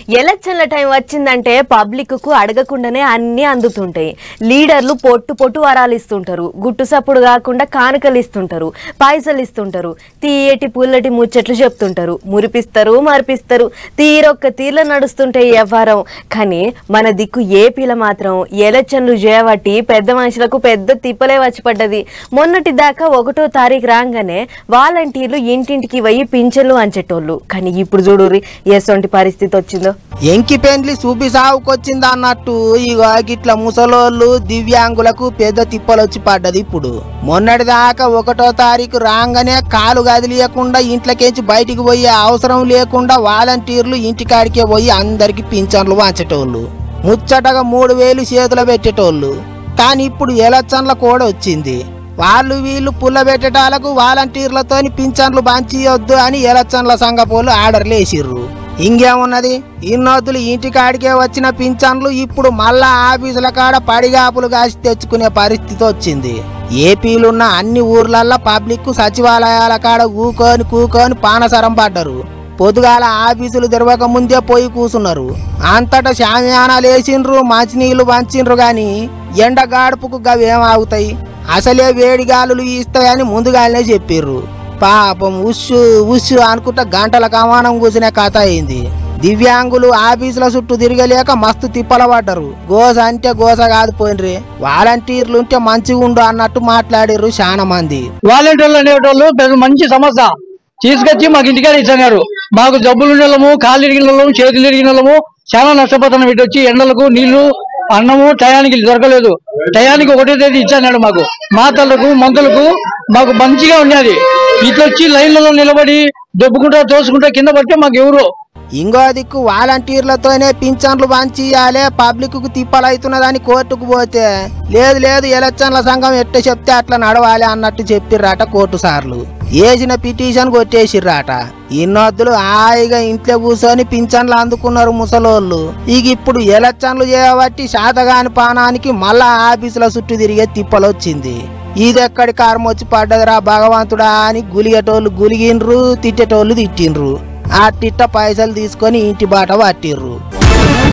ఎలక్షన్ల టైం వచ్చిందంటే పబ్లిక్ కు అడగకుండానే అన్ని అందుతుంటాయి. లీడర్లు పొట్టు పొట్టు వరాలు ఇస్తుంటారు, గుట్టు సప్పుడు కాకుండా కానుకలు ఇస్తుంటారు, పైసలు ఇస్తుంటారు, తీయటి పుల్లటి ముచ్చట్లు చెప్తుంటారు, మురిపిస్తారు మరిపిస్తారు, తీరొక్క తీర్ల నడుస్తుంటాయి వ్యవహారం. కానీ మన దిక్కు ఏపీలో మాత్రం ఎలక్షన్లు చేయబట్టి పెద్ద మనుషులకు పెద్ద తిప్పలే వచ్చి పడ్డది. మొన్నటి దాకా 1వ తారీఖు రాగానే వాలంటీర్లు ఇంటింటికి పోయి పింఛన్లు అంచేటోళ్ళు. కానీ ఇప్పుడు చూడుర్రి ఎసొంటి పరిస్థితి వచ్చిందో. ఎంకి పెండ్లి చూపి సాగుకొచ్చింది అన్నట్టు ఇగో గిట్ల ముసలోళ్ళు దివ్యాంగులకు పెద్ద తిప్పలొచ్చి పడ్డది. ఇప్పుడు మొన్నటి దాకా 1వ తారీఖు రాగానే కాలు గదిలియకుండా ఇంట్లోకేంచి బయటికి పోయే అవసరం లేకుండా వాలంటీర్లు ఇంటికాడికే పోయి అందరికి పింఛన్లు వంచేటోళ్ళు, ముచ్చటగా 3000 చేతులు పెట్టేటోళ్ళు. కానీ ఇప్పుడు ఎలక్షన్ల కూడా వచ్చింది, వాళ్ళు వీళ్ళు పుల్ల పెట్టేటాలకు వాలంటీర్లతోని పింఛన్లు పంచియొద్దు అని ఎలక్షన్ల సంఘపోలు ఆర్డర్లు వేసిర్రు. ఇంకేమున్నది, ఇన్నొద్దులు ఇంటికాడికే వచ్చిన పింఛన్లు ఇప్పుడు మళ్ళా ఆఫీసుల కాడ పడిగాపులు కాసి తెచ్చుకునే పరిస్థితి వచ్చింది. ఏపీలున్న అన్ని ఊర్లల్లో పబ్లిక్ సచివాలయాల కాడ కూకొని పానసరం పడ్డరు. పొద్దుగాల ఆఫీసులు తెరవక ముందే పోయి కూసున్నారు. అంతటా శామ్యానాలు వేసిండ్రు, మంచినీళ్లు పంచిండ్రు. గాని ఎండ గాడుపుకు గవేం ఆగుతాయి, అసలే వేడిగాలులు ఇస్తాయని ముందుగానే చెప్పిర్రు. పాపం ఉస్సు ఉస్సు అనుకుంటా గంటల కమానం కూసిన కథ అయింది. దివ్యాంగులు ఆఫీసుల చుట్టూ తిరగలేక మస్తు తిప్పల పడ్డరు. గోస అంటే గోస కాదు పోయినరి, వాలంటీర్లు ఉంటే మంచిగా ఉండు అన్నట్టు మాట్లాడిర్రు చాలా మంది. వాలంటీర్లు అనేటోళ్ళు పెద్ద మంచి సమస్య తీసుకొచ్చి మాకు ఇంటికాడ ఇచ్చారు. మాకు జబ్బులు ఉండలము, కాళ్ళు ఇరిగినము, చేతులు ఇరిగినము, చాలా నష్టపోతున్నాం. ఇటు వచ్చి ఎండలకు నీళ్లు అన్నము టయానికి దొరకలేదు. టయానికి 1వ తేదీ ఇచ్చాడు మాకు. మాతలకు మందులకు మాకు మంచిగా ఉన్నది. ఇట్లొచ్చి లైన్లలో నిలబడి దొబ్బుకుంటా తోసుకుంటా కింద పడితే మాకు ఎవరు. ఇంకో దిక్కు వాలంటీర్లతోనే పింఛన్లు పంచియాలే, పబ్లిక్ కు తిప్పలవుతున్నదని కోర్టుకు పోతే లేదు ఎలక్షన్ల సంఘం ఎట్ట చెప్తే అట్లా నడవాలి అన్నట్టు చెప్పిర్రాట కోర్టు సార్లు. వేసిన పిటిషన్ కొట్టేసిర్రాట. ఇన్నొద్దులు హాయిగా ఇంట్లో కూర్చొని పింఛన్లు అందుకున్నారు ముసలోళ్ళు. ఇక ఇప్పుడు ఎలక్షన్లు చేయబట్టి శాతగాని పానానికి మళ్ళా ఆఫీసుల చుట్టూ తిరిగే తిప్పలొచ్చింది. ఇదెక్కడి కారం వచ్చి పడ్డదిరా భగవంతుడా అని గులిగేటోళ్ళు గులిగిండ్రు, తిట్టేటోళ్ళు తిట్టిండ్రు. ఆ తిట్ట పైసలు తీసుకొని ఇంటి బాట పట్టిర్రు.